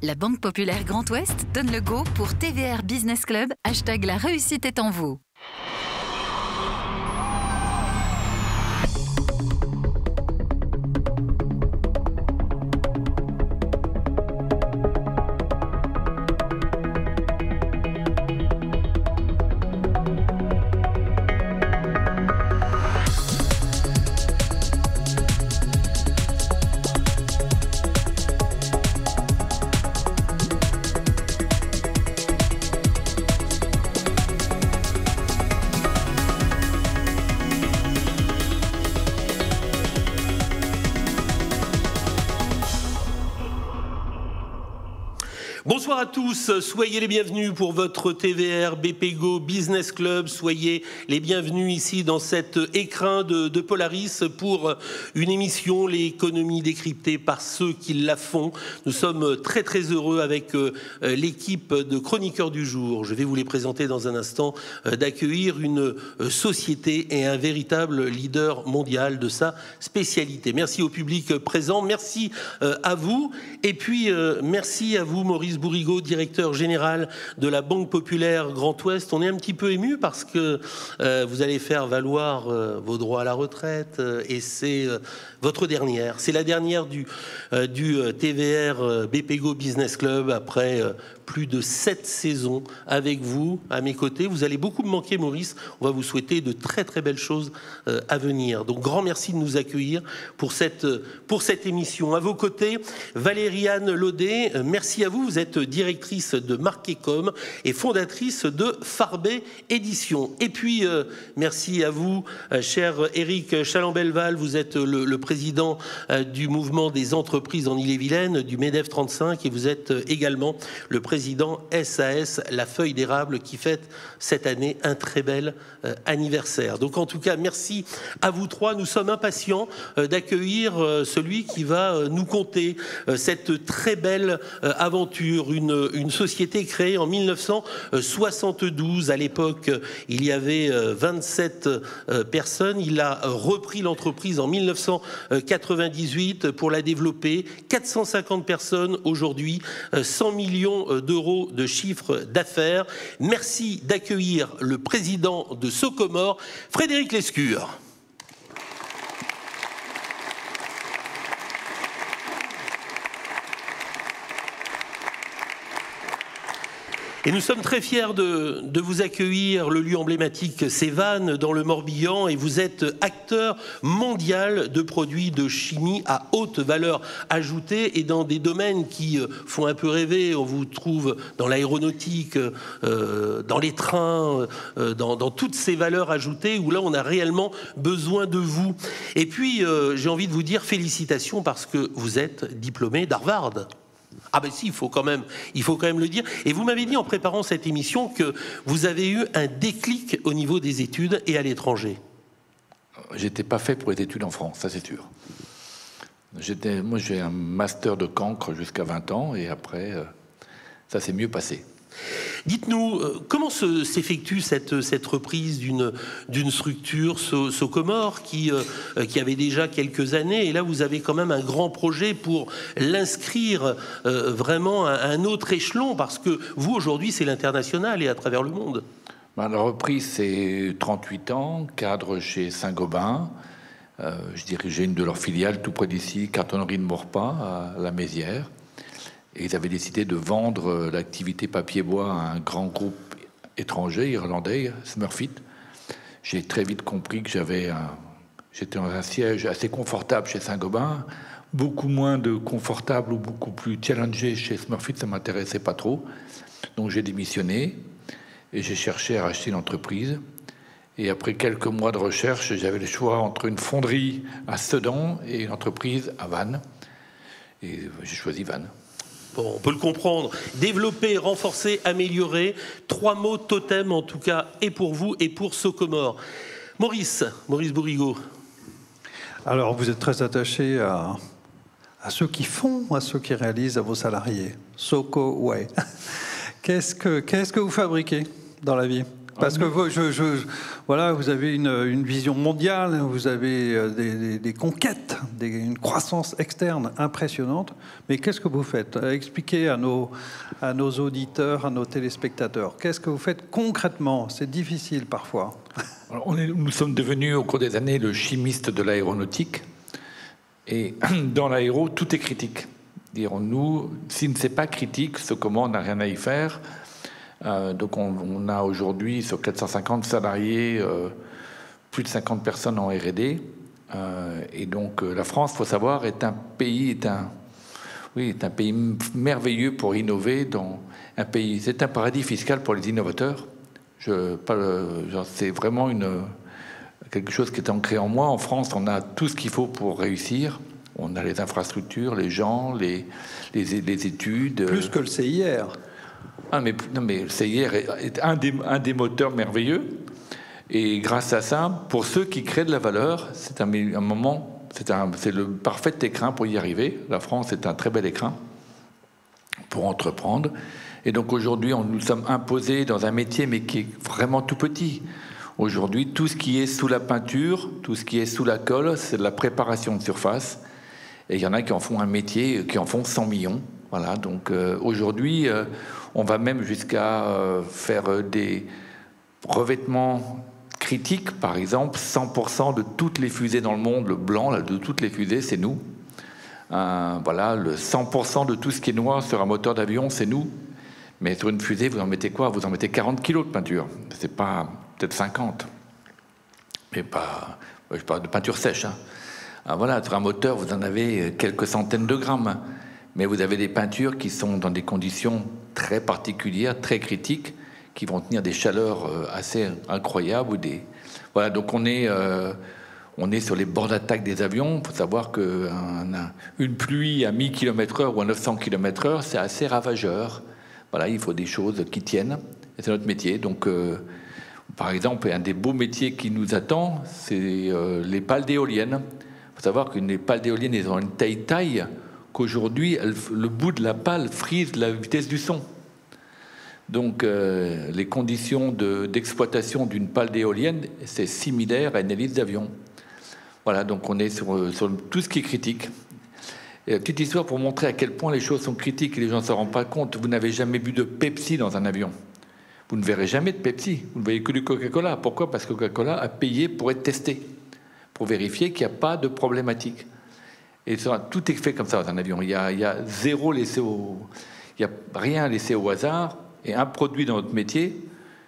La Banque Populaire Grand Ouest donne le go pour TVR Business Club, hashtag la réussite est en vous. Bonsoir à tous, soyez les bienvenus pour votre TVR BPGO Business Club, soyez les bienvenus ici dans cet écrin de Polaris pour une émission, l'économie décryptée par ceux qui la font. Nous sommes très très heureux avec l'équipe de chroniqueurs du jour, je vais vous les présenter dans un instant, d'accueillir une société et un véritable leader mondial de sa spécialité. Merci au public présent, merci à vous et puis merci à vous Maurice Bourrigaud, directeur général de la Banque Populaire Grand Ouest. On est un petit peu ému parce que vous allez faire valoir vos droits à la retraite et c'est votre dernière. C'est la dernière du TVR BPGO Business Club après plus de 7 saisons avec vous, à mes côtés. Vous allez beaucoup me manquer, Maurice. On va vous souhaiter de très très belles choses à venir. Donc grand merci de nous accueillir pour cette émission. À vos côtés, Valérie-Anne Laudet, merci à vous. Vous êtes directrice de Marquecom et fondatrice de Farbet Éditions. Et puis, merci à vous, cher Éric Chalambelval. Vous êtes le président du mouvement des entreprises en Ille-et-Vilaine, du MEDEF 35, et vous êtes également le président SAS La Feuille d'Érable qui fête cette année un très bel anniversaire. Donc en tout cas, merci à vous trois. Nous sommes impatients d'accueillir celui qui va nous conter cette très belle aventure, une société créée en 1972. À l'époque, il y avait 27 personnes. Il a repris l'entreprise en 1998 pour la développer. 450 personnes aujourd'hui, 100 millions d'euros de chiffre d'affaires. Merci d'accueillir le président de Socomore, Frédéric Lescure. Et nous sommes très fiers de vous accueillir. Le lieu emblématique, c'est Vannes, dans le Morbihan, et vous êtes acteur mondial de produits de chimie à haute valeur ajoutée et dans des domaines qui font un peu rêver. On vous trouve dans l'aéronautique, dans les trains, dans toutes ces valeurs ajoutées où là, on a réellement besoin de vous. Et puis, j'ai envie de vous dire félicitations parce que vous êtes diplômé d'Harvard. Ah ben si, il faut quand même le dire. Et vous m'avez dit en préparant cette émission que vous avez eu un déclic au niveau des études et à l'étranger. J'étais pas fait pour les études en France, ça c'est sûr. Moi j'ai un master de cancre jusqu'à 20 ans et après ça s'est mieux passé. Dites-nous, comment s'effectue cette reprise d'une structure Socomore qui avait déjà quelques années, et là vous avez quand même un grand projet pour l'inscrire vraiment à un autre échelon, parce que vous aujourd'hui c'est l'international et à travers le monde. La reprise c'est 38 ans, cadre chez Saint-Gobain. Je dirigeais une de leurs filiales tout près d'ici, Cartonnerie de Maurepas, à la Mézières. Et ils avaient décidé de vendre l'activité papier-bois à un grand groupe étranger, irlandais, Smurfit. J'ai très vite compris que j'étais dans un siège assez confortable chez Saint-Gobain, beaucoup moins de confortable ou beaucoup plus challengé chez Smurfit, ça m'intéressait pas trop. Donc j'ai démissionné et j'ai cherché à racheter l'entreprise. Et après quelques mois de recherche, j'avais le choix entre une fonderie à Sedan et une entreprise à Vannes. Et j'ai choisi Vannes. Bon, on peut le comprendre. Développer, renforcer, améliorer. 3 mots totem, en tout cas, et pour vous et pour Socomore. Maurice Bourrigaud. Alors, vous êtes très attaché à ceux qui font, à ceux qui réalisent, à vos salariés. Soco, ouais. Qu'est-ce que vous fabriquez dans la vie? Parce que voilà, vous avez une vision mondiale, vous avez des conquêtes, une croissance externe impressionnante. Mais qu'est-ce que vous faites? Expliquez à nos auditeurs, à nos téléspectateurs. Qu'est-ce que vous faites concrètement? C'est difficile parfois. Alors, nous sommes devenus au cours des années le chimiste de l'aéronautique. Et dans l'aéro, tout est critique. Dirons-nous, si c'est pas critique, ce comment on n'a rien à y faire. Donc on a aujourd'hui sur 450 salariés plus de 50 personnes en R&D et donc la France, faut savoir, est un pays merveilleux pour innover. C'est un paradis fiscal pour les innovateurs. C'est vraiment quelque chose qui est ancré en moi. En France, on a tout ce qu'il faut pour réussir. On a les infrastructures, les gens, les études. Plus que le CIR. Non, mais le CIR est un des moteurs merveilleux. Et grâce à ça, pour ceux qui créent de la valeur, c'est un moment, c'est le parfait écrin pour y arriver. La France est un très bel écrin pour entreprendre. Et donc aujourd'hui, nous sommes imposés dans un métier, mais qui est vraiment tout petit. Aujourd'hui, tout ce qui est sous la peinture, tout ce qui est sous la colle, c'est de la préparation de surface. Et il y en a qui en font un métier, qui en font 100 millions. Voilà, donc aujourd'hui, on va même jusqu'à faire des revêtements critiques. Par exemple, 100% de toutes les fusées dans le monde, le blanc là, de toutes les fusées, c'est nous. Voilà, le 100% de tout ce qui est noir sur un moteur d'avion, c'est nous. Mais sur une fusée, vous en mettez quoi? Vous en mettez 40 kilos de peinture. C'est pas peut-être 50. Mais pas, je parle de peinture sèche. Voilà, sur un moteur, vous en avez quelques centaines de grammes. Mais vous avez des peintures qui sont dans des conditions très particulières, très critiques, qui vont tenir des chaleurs assez incroyables. Voilà, donc on est sur les bords d'attaque des avions. Il faut savoir qu'une pluie à 1000 km/h ou à 900 km/h, c'est assez ravageur. Voilà, il faut des choses qui tiennent. Et c'est notre métier. Donc, par exemple, un des beaux métiers qui nous attend, c'est les pales d'éoliennes. Il faut savoir qu'une pale d'éolienne est dans une taille qu'aujourd'hui, le bout de la pale frise la vitesse du son. Donc, les conditions d'exploitation d'une pale d'éolienne, c'est similaire à une hélice d'avion. Voilà, donc on est sur tout ce qui est critique. Et petite histoire pour montrer à quel point les choses sont critiques et les gens ne s'en rendent pas compte. Vous n'avez jamais bu de Pepsi dans un avion. Vous ne verrez jamais de Pepsi. Vous ne voyez que du Coca-Cola. Pourquoi? Parce que Coca-Cola a payé pour être testé, pour vérifier qu'il n'y a pas de problématique. Et tout est fait comme ça dans un avion. Il y a zéro laissé il n'y a rien laissé au hasard. Et un produit dans notre métier,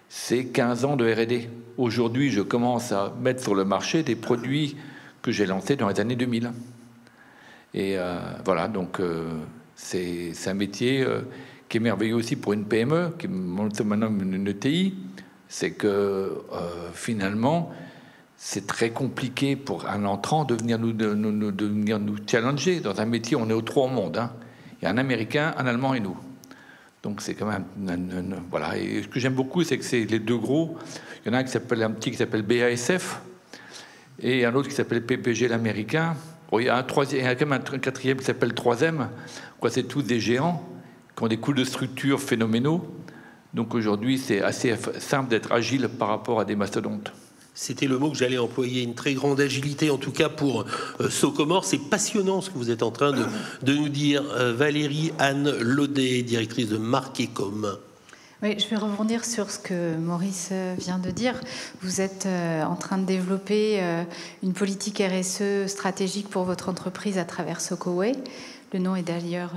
c'est 15 ans de R&D. Aujourd'hui, je commence à mettre sur le marché des produits que j'ai lancés dans les années 2000. Et voilà, donc c'est un métier qui est merveilleux aussi pour une PME, qui est maintenant une ETI. C'est que finalement, c'est très compliqué pour un entrant de venir nous challenger. Dans un métier, on est aux trois au monde. Il y a un Américain, un Allemand et nous. Donc c'est quand même voilà. Et ce que j'aime beaucoup, c'est que c'est les deux gros. Il y en a un petit qui s'appelle BASF et un autre qui s'appelle PPG l'américain. Bon, il y a quand même un quatrième qui s'appelle 3M. C'est tous des géants qui ont des coûts de structure phénoménaux. Donc aujourd'hui, c'est assez simple d'être agile par rapport à des mastodontes. C'était le mot que j'allais employer, une très grande agilité, en tout cas pour Socomore. C'est passionnant ce que vous êtes en train de nous dire. Valérie-Anne Laudet, directrice de Marque et Com. Oui, je vais rebondir sur ce que Maurice vient de dire. Vous êtes en train de développer une politique RSE stratégique pour votre entreprise à travers Socoway. Le nom est d'ailleurs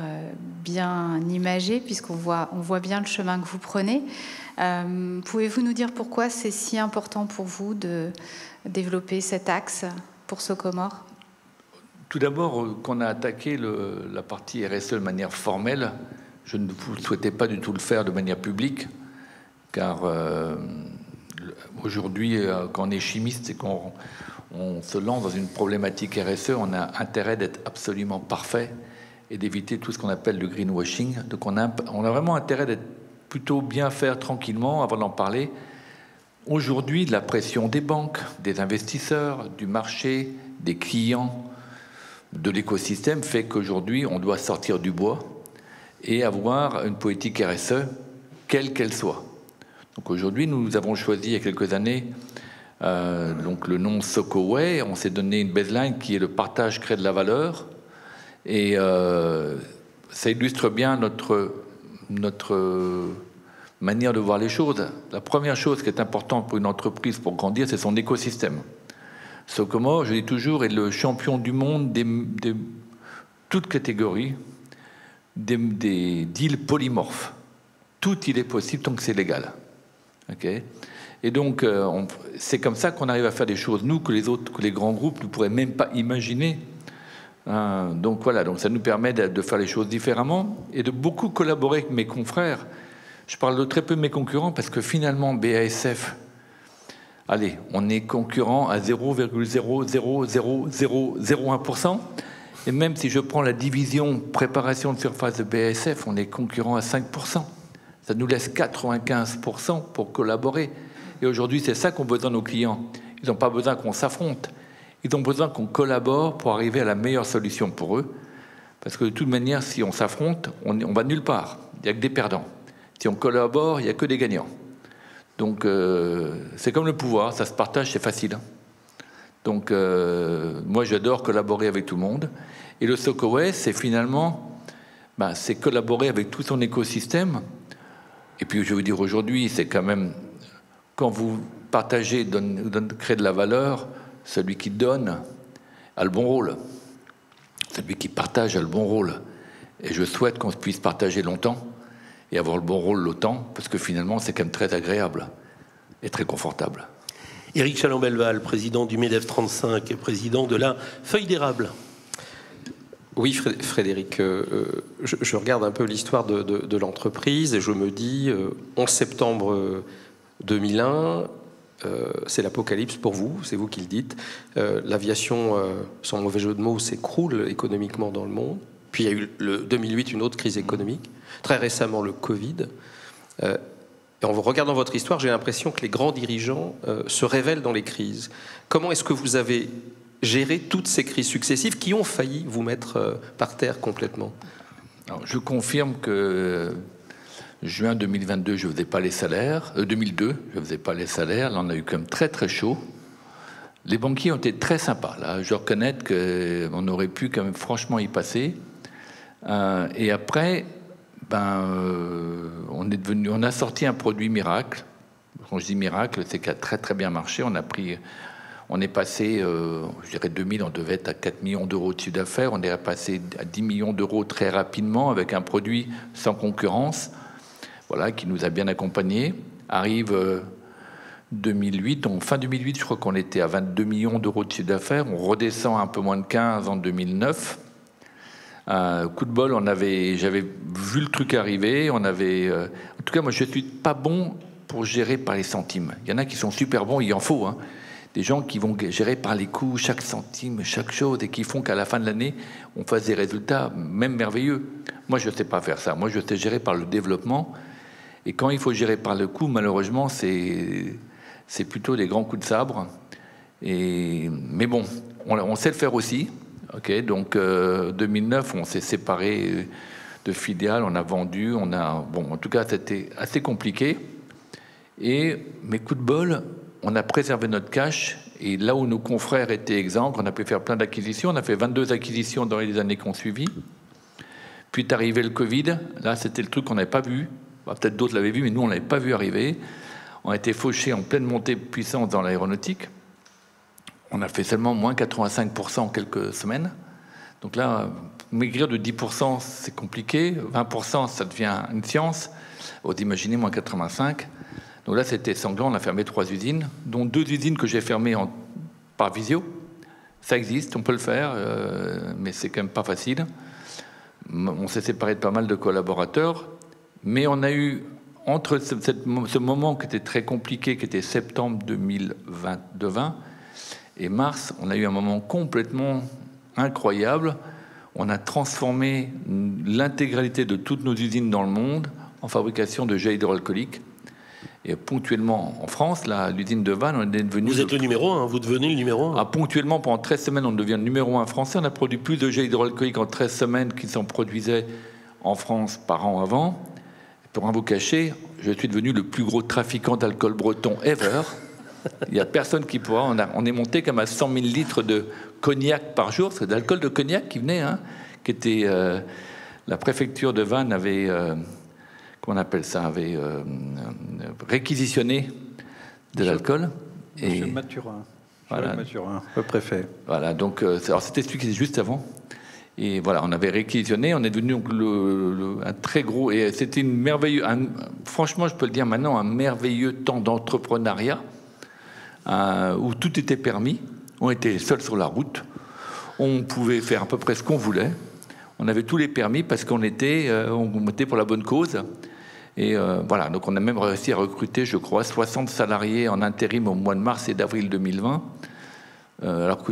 bien imagé puisqu'on voit bien le chemin que vous prenez. Pouvez-vous nous dire pourquoi c'est si important pour vous de développer cet axe pour Socomore? Tout d'abord, qu'on a attaqué la partie RSE de manière formelle, je ne souhaitais pas du tout le faire de manière publique, car aujourd'hui, quand on est chimiste et qu'on se lance dans une problématique RSE, on a intérêt d'être absolument parfait et d'éviter tout ce qu'on appelle le greenwashing. Donc on a vraiment intérêt d'être plutôt bien faire tranquillement avant d'en parler. Aujourd'hui, la pression des banques, des investisseurs, du marché, des clients, de l'écosystème fait qu'aujourd'hui, on doit sortir du bois et avoir une politique RSE, quelle qu'elle soit. Donc aujourd'hui, nous avons choisi il y a quelques années donc le nom SocoWay. On s'est donné une baseline qui est le partage crée de la valeur. Et ça illustre bien notre manière de voir les choses. La première chose qui est importante pour une entreprise pour grandir, c'est son écosystème. Socomo, je dis toujours, est le champion du monde de toutes catégories, des deals polymorphes. Tout il est possible tant que c'est légal. Okay, et donc, c'est comme ça qu'on arrive à faire des choses, nous, que les grands groupes ne pourraient même pas imaginer. Donc voilà, donc ça nous permet de faire les choses différemment et de beaucoup collaborer avec mes confrères. Je parle de très peu de mes concurrents parce que finalement, BASF, allez, on est concurrent à 0,00001%. Et même si je prends la division préparation de surface de BASF, on est concurrent à 5%. Ça nous laisse 95% pour collaborer. Et aujourd'hui, c'est ça qu'ont besoin nos clients. Ils n'ont pas besoin qu'on s'affronte. Ils ont besoin qu'on collabore pour arriver à la meilleure solution pour eux. Parce que de toute manière, si on s'affronte, on va nulle part. Il n'y a que des perdants. Si on collabore, il n'y a que des gagnants. Donc, c'est comme le pouvoir, ça se partage, c'est facile. Donc, moi, j'adore collaborer avec tout le monde. Et le SocoWay, c'est finalement, c'est collaborer avec tout son écosystème. Et puis, je vais vous dire aujourd'hui, c'est quand même, quand vous partagez, créez de la valeur, celui qui donne a le bon rôle. Celui qui partage a le bon rôle. Et je souhaite qu'on puisse partager longtemps et avoir le bon rôle longtemps, parce que finalement, c'est quand même très agréable et très confortable. Éric Challant-Belval, président du MEDEF 35 et président de la Feuille d'Érable. Oui, Frédéric, je regarde un peu l'histoire de l'entreprise et je me dis, 11 septembre 2001, c'est l'apocalypse pour vous, c'est vous qui le dites. L'aviation, sans mauvais jeu de mots, s'écroule économiquement dans le monde. Puis il y a eu le 2008, une autre crise économique. Très récemment, le Covid. Et en regardant votre histoire, j'ai l'impression que les grands dirigeants se révèlent dans les crises. Comment est-ce que vous avez géré toutes ces crises successives qui ont failli vous mettre par terre complètement? Alors, je confirme que juin 2022, je ne faisais pas les salaires. 2002, je ne faisais pas les salaires. Là, on a eu quand même très, très chaud. Les banquiers ont été très sympas. Là, je reconnais qu'on aurait pu quand même franchement y passer. Et après, on a sorti un produit miracle. Quand je dis miracle, c'est qu'il a très, très bien marché. On est passé, je dirais 2000, on devait être à 4 millions d'euros de chiffre d'affaires. On est passé à 10 millions d'euros très rapidement avec un produit sans concurrence. Voilà, qui nous a bien accompagnés. Arrive 2008, donc fin 2008, je crois qu'on était à 22 millions d'euros de chiffre d'affaires. On redescend à un peu moins de 15 en 2009. Coup de bol, j'avais vu le truc arriver. En tout cas, moi, je ne suis pas bon pour gérer par les centimes. Il y en a qui sont super bons, il en faut. Hein. Des gens qui vont gérer par les coûts, chaque centime, chaque chose, et qui font qu'à la fin de l'année, on fasse des résultats même merveilleux. Moi, je ne sais pas faire ça. Moi, je sais gérer par le développement. Et quand il faut gérer par le coût, malheureusement, c'est plutôt des grands coups de sabre. Mais bon, on sait le faire aussi. Okay, donc, 2009, on s'est séparé de filiales, on a vendu, Bon, en tout cas, c'était assez compliqué. Et mes coups de bol, on a préservé notre cash. Et là où nos confrères étaient exempts, on a pu faire plein d'acquisitions. On a fait 22 acquisitions dans les années qui ont suivi. Puis est arrivé le Covid. Là, c'était le truc qu'on n'avait pas vu. Peut-être d'autres l'avaient vu, mais nous, on ne l'avait pas vu arriver. On a été fauchés en pleine montée de puissance dans l'aéronautique. On a fait seulement moins 85% en quelques semaines. Donc là, maigrir de 10%, c'est compliqué. 20%, ça devient une science. Vous imaginez, moins 85%. Donc là, c'était sanglant. On a fermé 3 usines, dont 2 usines que j'ai fermées par visio. Ça existe, on peut le faire, mais c'est quand même pas facile. On s'est séparé de pas mal de collaborateurs. Mais on a eu, entre ce moment qui était très compliqué, qui était septembre 2020 et mars, on a eu un moment complètement incroyable. On a transformé l'intégralité de toutes nos usines dans le monde en fabrication de gel hydroalcoolique. Et ponctuellement, en France, l'usine de Vannes, on est devenu... Vous êtes le numéro 1, vous devenez le numéro 1. Ponctuellement, pendant 13 semaines, on devient le numéro 1 français. On a produit plus de gel hydroalcoolique en 13 semaines qu'ils s'en produisaient en France par an avant. Pour rien vous cacher, je suis devenu le plus gros trafiquant d'alcool breton ever. Il n'y a personne qui pourra. On est monté comme à 100 000 litres de cognac par jour. C'est d'alcool de cognac qui venait, hein, qui était... la préfecture de Vannes avait... comment on appelle ça, avait réquisitionné de l'alcool. Monsieur Mathurin. Voilà. Mathurin, le préfet. Voilà, donc alors c'était celui qui était juste avant. Et voilà, on avait réquisitionné, on est devenu un très gros... Et c'était une merveilleuse... franchement, je peux le dire maintenant, un merveilleux temps d'entrepreneuriat où tout était permis. On était seuls sur la route. On pouvait faire à peu près ce qu'on voulait. On avait tous les permis parce qu'on était pour la bonne cause. Et voilà, donc on a même réussi à recruter, je crois, 60 salariés en intérim au mois de mars et d'avril 2020. Alors que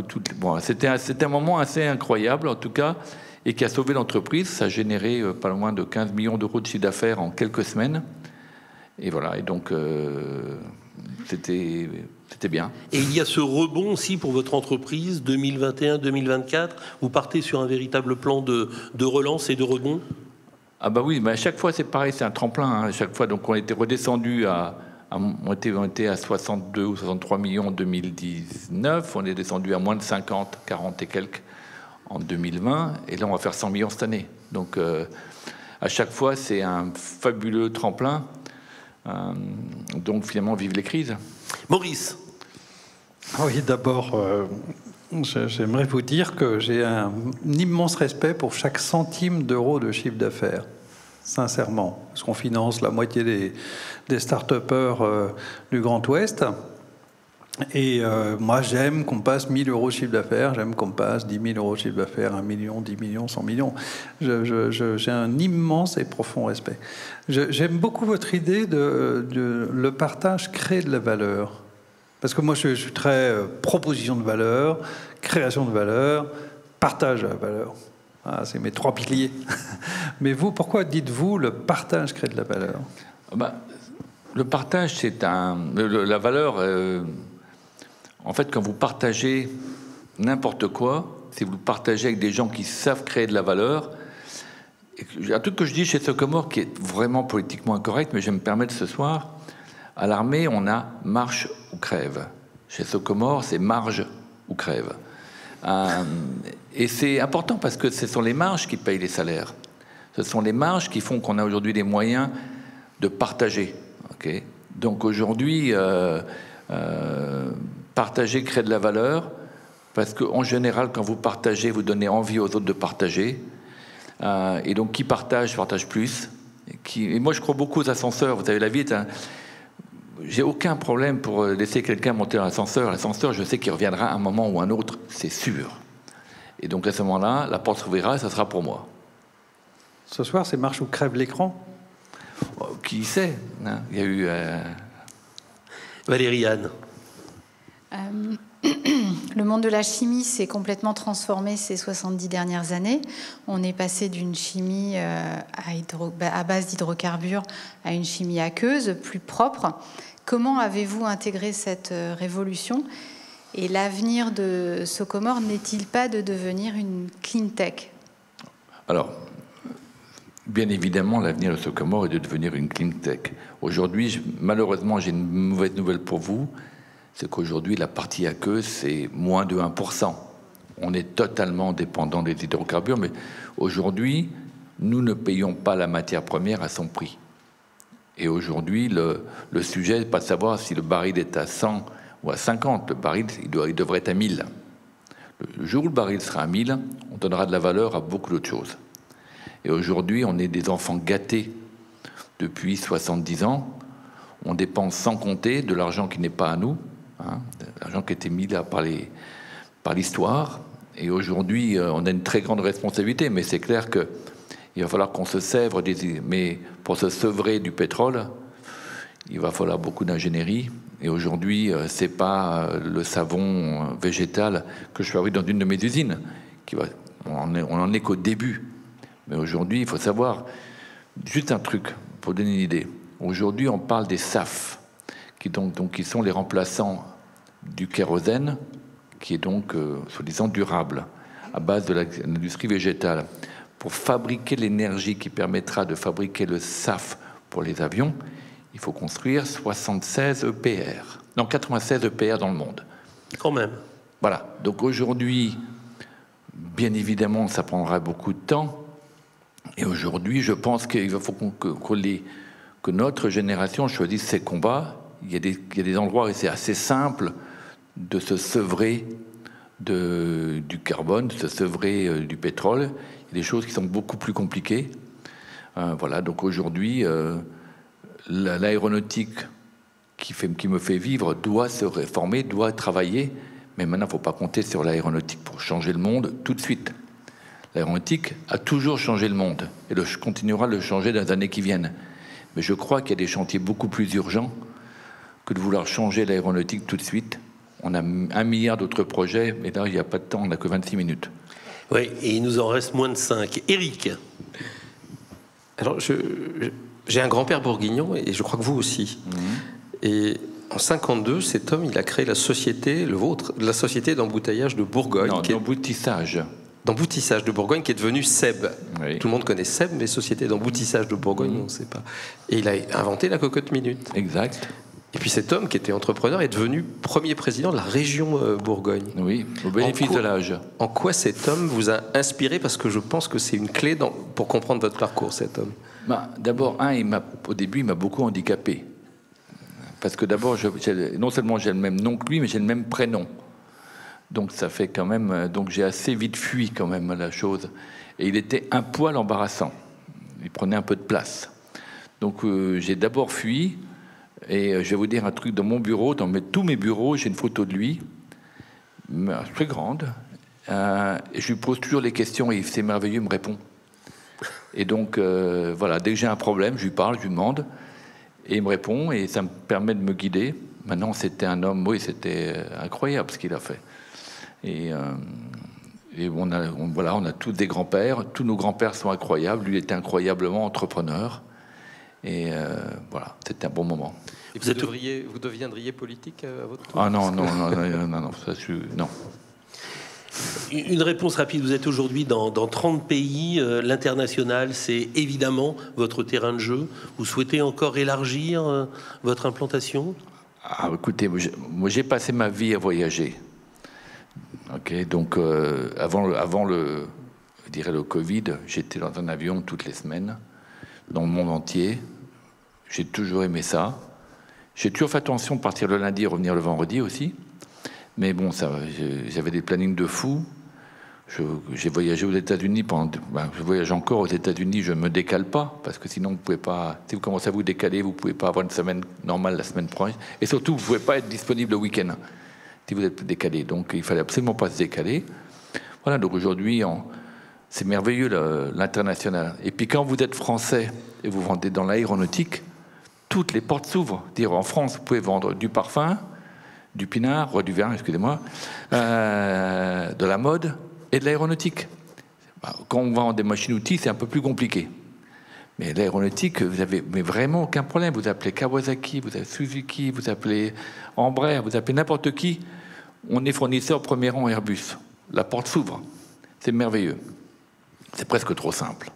c'était un moment assez incroyable, en tout cas, et qui a sauvé l'entreprise. Ça a généré pas loin de 15 millions d'euros de chiffre d'affaires en quelques semaines. Et voilà, et donc c'était bien. Et il y a ce rebond aussi pour votre entreprise, 2021-2024. Vous partez sur un véritable plan de relance et de rebond? Ah bah oui, mais à chaque fois c'est pareil, c'est un tremplin. Hein, à chaque fois, donc on était redescendu on était à 62 ou 63 millions en 2019. On est descendu à moins de 50, 40 et quelques en 2020. Et là, on va faire 100 millions cette année. Donc à chaque fois, c'est un fabuleux tremplin. Donc finalement, vive les crises. Maurice. Oui, d'abord, j'aimerais vous dire que j'ai un immense respect pour chaque centime d'euro de chiffre d'affaires, sincèrement, parce qu'on finance la moitié des start-upers du Grand Ouest. Et moi, j'aime qu'on passe 1 000 euros de chiffre d'affaires, j'aime qu'on passe 10 000 euros de chiffre d'affaires, 1 million, 10 millions, 100 millions. J'ai un immense et profond respect. J'aime beaucoup votre idée de le partage crée de la valeur. Parce que moi, je suis très proposition de valeur, création de valeur, partage de la valeur. Ah, c'est mes 3 piliers. Mais vous, pourquoi dites-vous le partage crée de la valeur? Le partage, c'est la valeur... en fait, quand vous partagez n'importe quoi, si vous le partagez avec des gens qui savent créer de la valeur... Un truc que je dis chez Socomore qui est vraiment politiquement incorrect, mais je vais me permettre ce soir... À l'armée, on a marche ou crève. Chez Socomore, c'est marge ou crève. Et c'est important parce que ce sont les marges qui payent les salaires. Ce sont les marges qui font qu'on a aujourd'hui les moyens de partager. Okay. Donc aujourd'hui, partager crée de la valeur parce qu'en général, quand vous partagez, vous donnez envie aux autres de partager. Et donc, qui partage plus. Et moi, je crois beaucoup aux ascenseurs. Vous savez, la vie est un... J'ai aucun problème pour laisser quelqu'un monter dans l'ascenseur. L'ascenseur, je sais qu'il reviendra à un moment ou un autre, c'est sûr. Et donc à ce moment-là, la porte s'ouvrira et ça sera pour moi. Ce soir, c'est marche ou crève l'écran? Qui sait, hein? Il y a eu... Valérie Anne. Le monde de la chimie s'est complètement transformé ces 70 dernières années. On est passé d'une chimie à base d'hydrocarbures à une chimie aqueuse, plus propre. Comment avez-vous intégré cette révolution? Et l'avenir de Socomore n'est-il pas de devenir une clean tech? Alors, bien évidemment, l'avenir de Socomore est de devenir une clean tech. Aujourd'hui, malheureusement, j'ai une mauvaise nouvelle pour vous. C'est qu'aujourd'hui, la partie aqueuse, c'est moins de 1%. On est totalement dépendant des hydrocarbures, mais aujourd'hui, nous ne payons pas la matière première à son prix. Et aujourd'hui, le sujet n'est pas de savoir si le baril est à 100 ou à 50. Le baril, il devrait être à 1000. Le jour où le baril sera à 1000, on donnera de la valeur à beaucoup d'autres choses. Et aujourd'hui, on est des enfants gâtés depuis 70 ans. On dépense sans compter de l'argent qui n'est pas à nous. Hein, l'argent qui a été mis là par l'histoire. Et aujourd'hui, on a une très grande responsabilité, mais c'est clair qu'il va falloir qu'on se sèvre mais pour se sevrer du pétrole, il va falloir beaucoup d'ingénierie. Et aujourd'hui, c'est pas le savon végétal que je fabrique dans une de mes usines. On en est qu'au début. Mais aujourd'hui, il faut savoir, juste un truc, pour donner une idée. Aujourd'hui, on parle des SAF, qui sont les remplaçants du kérosène, qui est donc, soi-disant, durable, à base de l'industrie végétale. Pour fabriquer l'énergie qui permettra de fabriquer le SAF pour les avions, il faut construire 76 EPR. Non, 96 EPR dans le monde. Quand même. Voilà. Donc aujourd'hui, bien évidemment, ça prendra beaucoup de temps. Et aujourd'hui, je pense qu'il faut que notre génération choisisse ses combats. Il y a des endroits où c'est assez simple de se sevrer du carbone, de se sevrer du pétrole. Il y a des choses qui sont beaucoup plus compliquées. Voilà. Donc aujourd'hui, l'aéronautique qui me fait vivre doit se réformer, doit travailler. Mais maintenant, il ne faut pas compter sur l'aéronautique pour changer le monde tout de suite. L'aéronautique a toujours changé le monde et continuera de le changer dans les années qui viennent. Mais je crois qu'il y a des chantiers beaucoup plus urgents que de vouloir changer l'aéronautique tout de suite. On a 1 milliard d'autres projets, mais là, il n'y a pas de temps, on n'a que 26 minutes. Oui, et il nous en reste moins de 5. Éric. Alors, j'ai un grand-père bourguignon, et je crois que vous aussi. Et en 52, cet homme, il a créé la société, le vôtre, la société d'embouteillage de Bourgogne. Non, d'emboutissage. D'emboutissage de Bourgogne, qui est devenu SEB. Oui. Tout le monde connaît SEB, mais société d'emboutissage de Bourgogne, on ne sait pas. Et il a inventé la cocotte minute. Exact. Et puis cet homme, qui était entrepreneur, est devenu premier président de la région Bourgogne. Oui, au bénéfice de l'âge. En quoi cet homme vous a inspiré? Parce que je pense que c'est une clé pour comprendre votre parcours, cet homme. D'abord, au début, il m'a beaucoup handicapé. Parce que d'abord, non seulement j'ai le même nom que lui, mais j'ai le même prénom. Donc ça fait quand même... Donc j'ai assez vite fui quand même la chose. Et il était un poil embarrassant. Il prenait un peu de place. Donc j'ai d'abord fui. Et je vais vous dire un truc, dans mon bureau, tous mes bureaux, j'ai une photo de lui, très grande. Et je lui pose toujours les questions et c'est merveilleux, il me répond. Et donc, voilà, dès que j'ai un problème, je lui parle, je lui demande. Et il me répond et ça me permet de me guider. Maintenant, c'était un homme, oui, c'était incroyable ce qu'il a fait. Et on a tous des grands-pères. Tous nos grands-pères sont incroyables. Lui, il était incroyablement entrepreneur. Et voilà, c'était un bon moment. Et vous deviendriez politique à votre tour? Ah non, ça, non. Une réponse rapide. Vous êtes aujourd'hui dans 30 pays. L'international, c'est évidemment votre terrain de jeu. Vous souhaitez encore élargir votre implantation? Écoutez, moi j'ai passé ma vie à voyager. Ok, donc avant le Covid, j'étais dans un avion toutes les semaines, dans le monde entier. J'ai toujours aimé ça. J'ai toujours fait attention de partir le lundi et revenir le vendredi aussi. Mais bon, j'avais des plannings de fou. J'ai voyagé aux États-Unis je voyage encore aux États-Unis, je ne me décale pas, parce que sinon vous ne pouvez pas... Si vous commencez à vous décaler, vous ne pouvez pas avoir une semaine normale la semaine prochaine. Et surtout, vous ne pouvez pas être disponible le week-end si vous êtes décalé. Donc il ne fallait absolument pas se décaler. Voilà, donc aujourd'hui, c'est merveilleux l'international. Et puis quand vous êtes français et vous vendez dans l'aéronautique, toutes les portes s'ouvrent. En France, vous pouvez vendre du parfum, du pinard, du vin, excusez-moi, de la mode et de l'aéronautique. Quand on vend des machines-outils, c'est un peu plus compliqué. Mais l'aéronautique, vous avez vraiment aucun problème. Vous appelez Kawasaki, vous avez Suzuki, vous appelez Embraer, vous appelez n'importe qui. On est fournisseur premier rang Airbus. La porte s'ouvre. C'est merveilleux. C'est presque trop simple.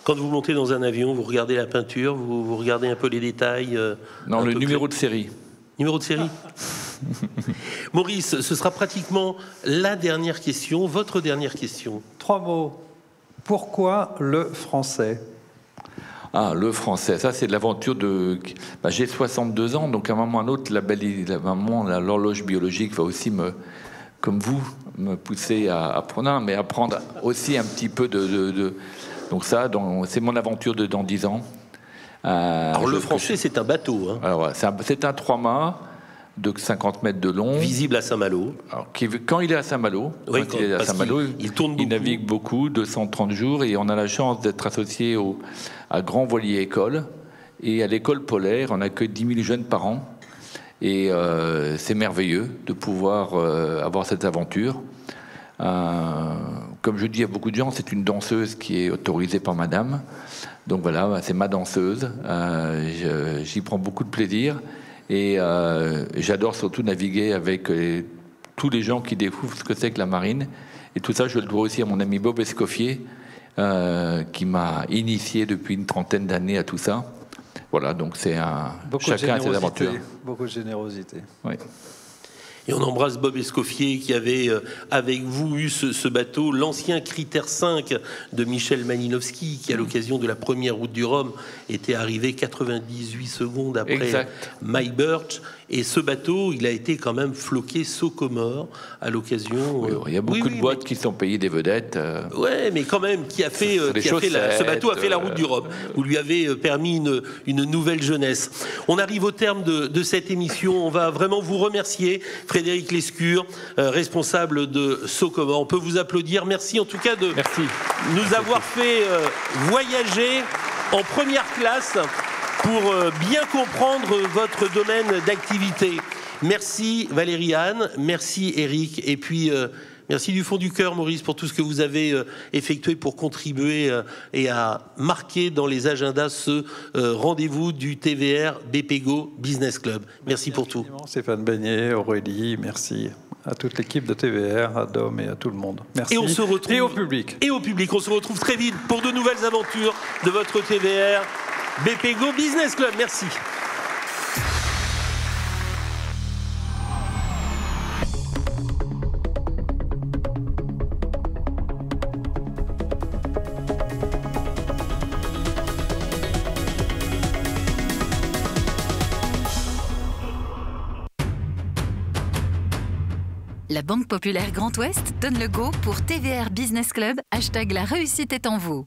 Quand vous montez dans un avion, vous regardez la peinture, vous regardez un peu les détails. Non, le numéro de série. Numéro de série. Maurice, ce sera pratiquement la dernière question, votre dernière question. 3 mots. Pourquoi le français? Le français, ça c'est de l'aventure de... j'ai 62 ans, donc à un moment ou à un autre, l'horloge biologique va aussi comme vous, me pousser à apprendre, mais apprendre aussi un petit peu de... Donc ça, c'est mon aventure de dans 10 ans. Alors le français, c'est un bateau. Hein. Alors c'est un 3-mâts de 50 mètres de long. Visible à Saint-Malo. Quand il est à Saint-Malo, il tourne beaucoup. Il navigue beaucoup, 230 jours, et on a la chance d'être associé à Grand Voilier École. Et à l'école polaire, on accueille 10 000 jeunes par an. Et c'est merveilleux de pouvoir avoir cette aventure. Comme je dis à beaucoup de gens, c'est une danseuse qui est autorisée par madame. Donc voilà, c'est ma danseuse. J'y prends beaucoup de plaisir. Et j'adore surtout naviguer avec tous les gens qui découvrent ce que c'est que la marine. Et tout ça, je le dois aussi à mon ami Bob Escoffier, qui m'a initié depuis une 30aine d'années à tout ça. Voilà, donc c'est Beaucoup chacun a de ses aventures. Beaucoup de générosité. Oui. Et on embrasse Bob Escoffier qui avait avec vous eu ce bateau, l'ancien Critère 5 de Michel Malinowski, qui à l'occasion de la première route du Rhum était arrivé 98 secondes après Mike Birch. Et ce bateau, il a été quand même floqué saut Comore à l'occasion. Oui, il y a beaucoup de boîtes qui sont payées des vedettes. Ouais, mais quand même, ce bateau a fait la route du Rhum. Vous lui avez permis une nouvelle jeunesse. On arrive au terme de cette émission. On va vraiment vous remercier, Frédéric Lescure, responsable de saut Comore. On peut vous applaudir. Merci en tout cas de nous avoir fait voyager en première classe pour bien comprendre votre domaine d'activité. Merci Valérie-Anne, merci Eric, et puis merci du fond du cœur Maurice pour tout ce que vous avez effectué pour contribuer et à marquer dans les agendas ce rendez-vous du TVR BPGO Business Club. Merci pour tout. Stéphane Beignet, Aurélie, merci à toute l'équipe de TVR, à Dom et à tout le monde. Merci. Et on se retrouve, et au public. Et au public, on se retrouve très vite pour de nouvelles aventures de votre TVR BPGO Business Club. Merci. La Banque Populaire Grand Ouest donne le go pour TVR Business Club. #la réussite est en vous.